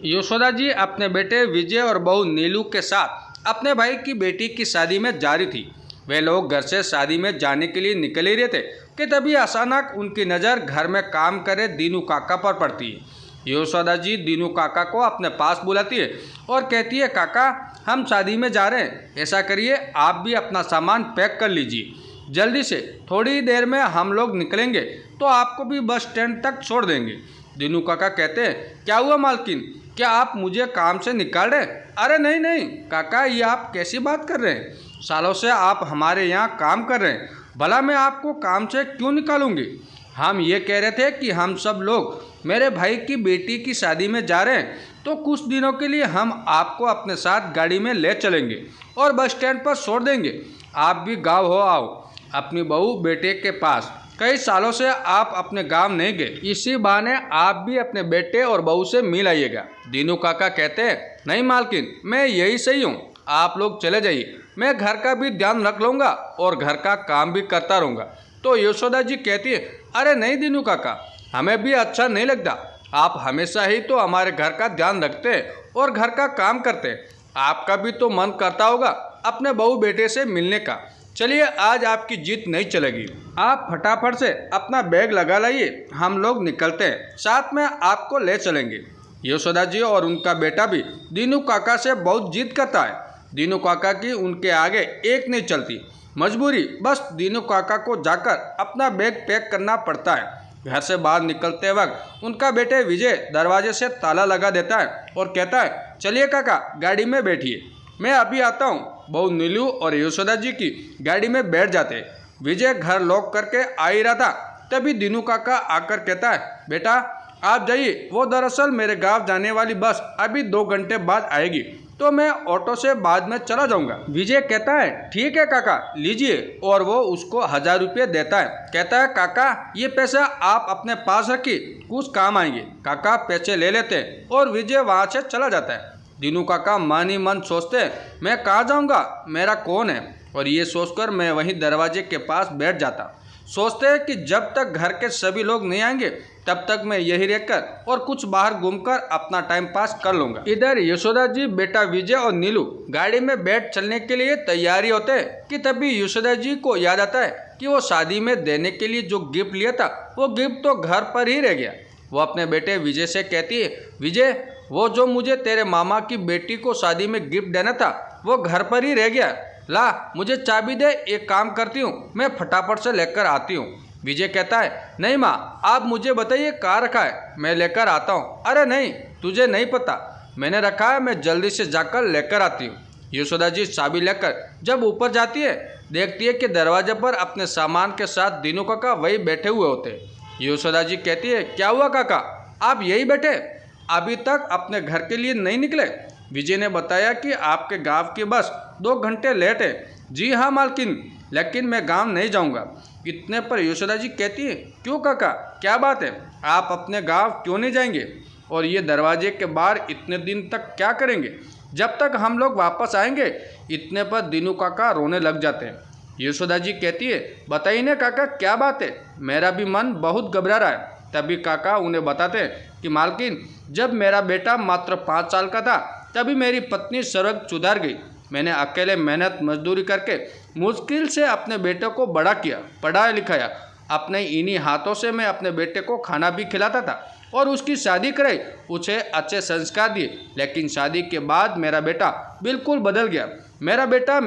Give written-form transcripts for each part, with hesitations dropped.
यशोदा जी अपने बेटे विजय और बहू नीलू के साथ अपने भाई की बेटी की शादी में जा रही थी। वे लोग घर से शादी में जाने के लिए निकल ही रहे थे कि तभी अचानक उनकी नज़र घर में काम करे दीनू काका पर पड़ती है। यशोदा जी दीनू काका को अपने पास बुलाती है और कहती है, काका हम शादी में जा रहे हैं, ऐसा करिए आप भी अपना सामान पैक कर लीजिए जल्दी से, थोड़ी देर में हम लोग निकलेंगे तो आपको भी बस स्टैंड तक छोड़ देंगे। दीनू काका कहते हैं, क्या हुआ मालकिन, क्या आप मुझे काम से निकाल रहे? अरे नहीं नहीं काका, ये आप कैसी बात कर रहे हैं, सालों से आप हमारे यहाँ काम कर रहे हैं, भला मैं आपको काम से क्यों निकालूंगी। हम ये कह रहे थे कि हम सब लोग मेरे भाई की बेटी की शादी में जा रहे हैं तो कुछ दिनों के लिए हम आपको अपने साथ गाड़ी में ले चलेंगे और बस स्टैंड पर छोड़ देंगे। आप भी गाँव हो आओ अपनी बहू बेटे के पास, कई सालों से आप अपने गांव नहीं गए, इसी बहाने आप भी अपने बेटे और बहू से मिल आइएगा। दीनू काका कहते हैं, नहीं मालकिन मैं यही सही हूँ, आप लोग चले जाइए, मैं घर का भी ध्यान रख लूँगा और घर का काम भी करता रहूँगा। तो यशोदा जी कहती है, अरे नहीं दीनू काका, हमें भी अच्छा नहीं लगता, आप हमेशा ही तो हमारे घर का ध्यान रखते हैं और घर का काम करते हैं, आपका भी तो मन करता होगा अपने बहू बेटे से मिलने का। चलिए आज आपकी जीत नहीं चलेगी, आप फटाफट से अपना बैग लगा लाइए, हम लोग निकलते हैं, साथ में आपको ले चलेंगे। यशोदा जी और उनका बेटा भी दीनू काका से बहुत जिद करता है। दीनू काका की उनके आगे एक नहीं चलती, मजबूरी बस दीनू काका को जाकर अपना बैग पैक करना पड़ता है। घर से बाहर निकलते वक्त उनका बेटे विजय दरवाजे से ताला लगा देता है और कहता है, चलिए काका गाड़ी में बैठिए, मैं अभी आता हूँ। बहू नीलू और यशोदा जी की गाड़ी में बैठ जाते। विजय घर लॉक करके आ ही रहा था, तभी दीनू काका आकर कहता है, बेटा आप जाइए, वो दरअसल मेरे गांव जाने वाली बस अभी 2 घंटे बाद आएगी, तो मैं ऑटो से बाद में चला जाऊंगा। विजय कहता है, ठीक है काका लीजिए, और वो उसको 1000 रुपये देता है। कहता है, काका ये पैसा आप अपने पास रखिए, कुछ काम आएंगे। काका पैसे ले लेते हैं और विजय वहाँ से चला जाता है। दीनू काका मन ही मन सोचते हैं, मैं कहाँ जाऊँगा, मेरा कौन है, और ये सोचकर मैं वहीं दरवाजे के पास बैठ जाता। सोचते हैं कि जब तक घर के सभी लोग नहीं आएंगे तब तक मैं यही रहकर और कुछ बाहर घूमकर अपना टाइम पास कर लूँगा। इधर यशोदा जी, बेटा विजय और नीलू गाड़ी में बैठ चलने के लिए तैयारी होते हैं कि तभी यशोदा जी को याद आता है कि वो शादी में देने के लिए जो गिफ्ट लिया था वो गिफ्ट तो घर पर ही रह गया। वो अपने बेटे विजय से कहती है, विजय वो जो मुझे तेरे मामा की बेटी को शादी में गिफ्ट देना था वो घर पर ही रह गया, ला मुझे चाबी दे, एक काम करती हूँ मैं फटाफट से लेकर आती हूँ। विजय कहता है, नहीं माँ आप मुझे बताइए कहाँ रखा है, मैं लेकर आता हूँ। अरे नहीं तुझे नहीं पता, मैंने रखा है, मैं जल्दी से जाकर लेकर आती हूँ। यशोदा जी चाबी लेकर जब ऊपर जाती है देखती है कि दरवाजे पर अपने सामान के साथ दीनू काका वही बैठे हुए होते हैं। यशोदा जी कहती है, क्या हुआ काका आप यही बैठे, अभी तक अपने घर के लिए नहीं निकले? विजय ने बताया कि आपके गांव की बस 2 घंटे लेट है। जी हाँ मालकिन, लेकिन मैं गांव नहीं जाऊंगा। इतने पर यशोदा जी कहती है, क्यों काका क्या बात है, आप अपने गांव क्यों नहीं जाएंगे, और ये दरवाजे के बाहर इतने दिन तक क्या करेंगे, जब तक हम लोग वापस आएंगे। इतने पर दीनू काका रोने लग जाते हैं। यशोदा जी कहती है, बताइए ना काका क्या बात है, मेरा भी मन बहुत घबरा रहा है। तभी काका उन्हें बताते हैं कि मालकिन जब मेरा बेटा मात्र 5 साल का था तभी मेरी पत्नी सड़क सुधार गई। मैंने अकेले मेहनत मजदूरी करके मुश्किल से अपने बेटे को बड़ा किया, पढ़ाया लिखाया, अपने इन्हीं हाथों से मैं अपने बेटे को खाना भी खिलाता था और उसकी शादी कराई, उसे अच्छे संस्कार दिए। लेकिन शादी के बाद मेरा बेटा बिल्कुल बदल गया। मेरा बेटा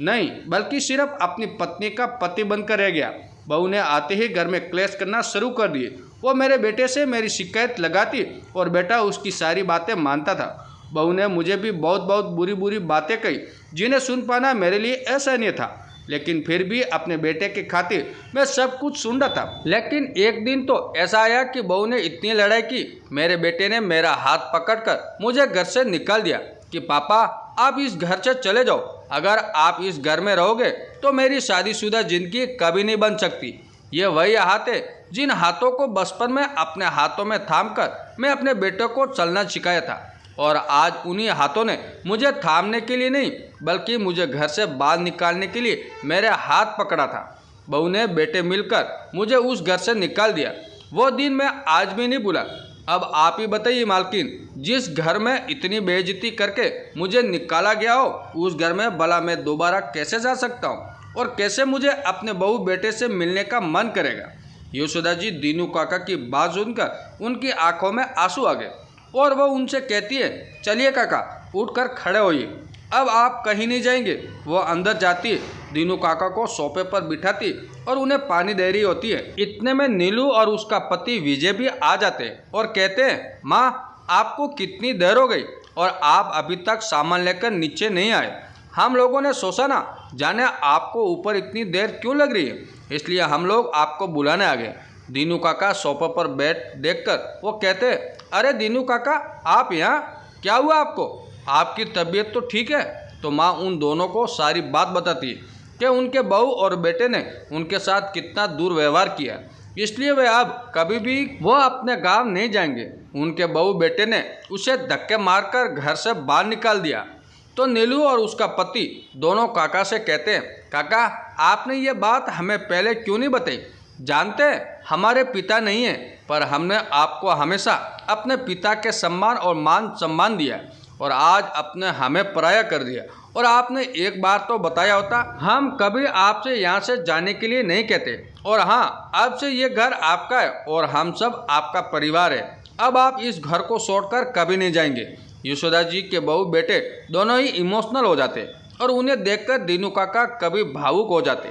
नहीं बल्कि सिर्फ अपनी पत्नी का पति बनकर रह गया। बहू ने आते ही घर में क्लेश करना शुरू कर दिए। वो मेरे बेटे से मेरी शिकायत लगाती और बेटा उसकी सारी बातें मानता था। बहू ने मुझे भी बहुत बहुत बुरी बातें कही जिन्हें सुन पाना मेरे लिए असहनीय था, लेकिन फिर भी अपने बेटे के खातिर मैं सब कुछ सुन रहा था। लेकिन एक दिन तो ऐसा आया कि बहू ने इतनी लड़ाई की, मेरे बेटे ने मेरा हाथ पकड़कर मुझे घर से निकाल दिया कि पापा आप इस घर से चले जाओ, अगर आप इस घर में रहोगे तो मेरी शादीशुदा जिंदगी कभी नहीं बन सकती। ये वही हाथ है जिन हाथों को बचपन में अपने हाथों में थामकर मैं अपने बेटे को चलना सिखाया था, और आज उन्हीं हाथों ने मुझे थामने के लिए नहीं बल्कि मुझे घर से बाहर निकालने के लिए मेरे हाथ पकड़ा था। बहू ने बेटे मिलकर मुझे उस घर से निकाल दिया। वो दिन मैं आज भी नहीं भूला अब आप ही बताइए मालकिन, जिस घर में इतनी बेइज्जती करके मुझे निकाला गया हो, उस घर में भला मैं दोबारा कैसे जा सकता हूँ और कैसे मुझे अपने बहू बेटे से मिलने का मन करेगा। यशोदा जी दीनू काका की बात सुनकर उनकी आंखों में आंसू आ गए और वह उनसे कहती है, चलिए काका, उठकर खड़े होइए, अब आप कहीं नहीं जाएंगे। वो अंदर जाती, दीनू काका को सोफे पर बिठाती और उन्हें पानी दे रही होती है। इतने में नीलू और उसका पति विजय भी आ जाते हैं और कहते हैं, माँ आपको कितनी देर हो गई और आप अभी तक सामान लेकर नीचे नहीं आए। हम लोगों ने सोचा ना जाने आपको ऊपर इतनी देर क्यों लग रही है, इसलिए हम लोग आपको बुलाने आ गए। दीनू काका सोफे पर बैठ देखकर वो कहते, अरे दीनू काका, आप यहाँ, क्या हुआ आपको? आपकी तबीयत तो ठीक है? तो माँ उन दोनों को सारी बात बताती है कि उनके बहू और बेटे ने उनके साथ कितना दुर्व्यवहार किया, इसलिए वे अब कभी भी वो अपने गांव नहीं जाएंगे। उनके बहू बेटे ने उसे धक्के मारकर घर से बाहर निकाल दिया। तो नीलू और उसका पति दोनों काका से कहते हैं, काका आपने ये बात हमें पहले क्यों नहीं बताई? जानते हमारे पिता नहीं है, पर हमने आपको हमेशा अपने पिता के सम्मान और मान सम्मान दिया और आज अपने हमें पराया कर दिया। और आपने एक बार तो बताया होता, हम कभी आपसे यहाँ से जाने के लिए नहीं कहते। और हाँ, अब से ये घर आपका है और हम सब आपका परिवार है। अब आप इस घर को छोड़कर कभी नहीं जाएंगे। यशोदा जी के बहू बेटे दोनों ही इमोशनल हो जाते और उन्हें देखकर दीनू काका कभी भावुक हो जाते।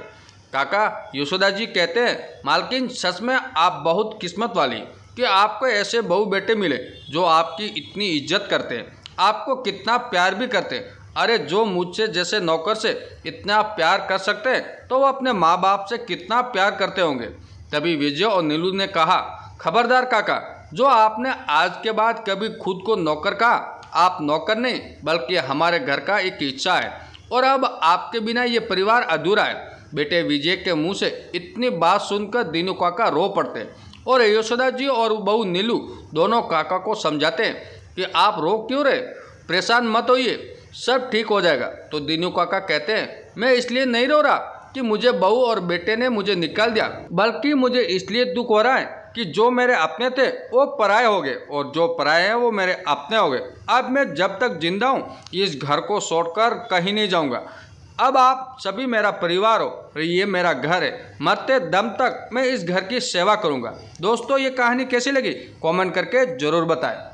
काका, यशोदा जी कहते हैं, मालकिन सच में आप बहुत किस्मत वाली कि आपको ऐसे बहू बेटे मिले जो आपकी इतनी इज्जत करते हैं, आपको कितना प्यार भी करते हैं। अरे जो मुझसे जैसे नौकर से इतना प्यार कर सकते हैं तो वो अपने माँ बाप से कितना प्यार करते होंगे। तभी विजय और नीलू ने कहा, खबरदार काका, जो आपने आज के बाद कभी खुद को नौकर कहा, आप नौकर नहीं बल्कि हमारे घर का एक हिस्सा है और अब आपके बिना ये परिवार अधूरा है। बेटे विजय के मुंह से इतनी बात सुनकर दीनू काका रो पड़ते और यशोदा जी और बहू नीलू दोनों काका को समझाते हैं कि आप रो क्यों रहे, परेशान मत होइए, सब ठीक हो जाएगा। तो दीनू काका कहते हैं, मैं इसलिए नहीं रो रहा कि मुझे बहू और बेटे ने मुझे निकाल दिया, बल्कि मुझे इसलिए दुख हो रहा है कि जो मेरे अपने थे वो पराये हो गए और जो पराये हैं वो मेरे अपने हो गए। अब मैं जब तक जिंदा हूँ इस घर को छोड़कर कहीं नहीं जाऊँगा। अब आप सभी मेरा परिवार हो और ये मेरा घर है, मरते दम तक मैं इस घर की सेवा करूँगा। दोस्तों, ये कहानी कैसी लगी कमेंट करके ज़रूर बताएं।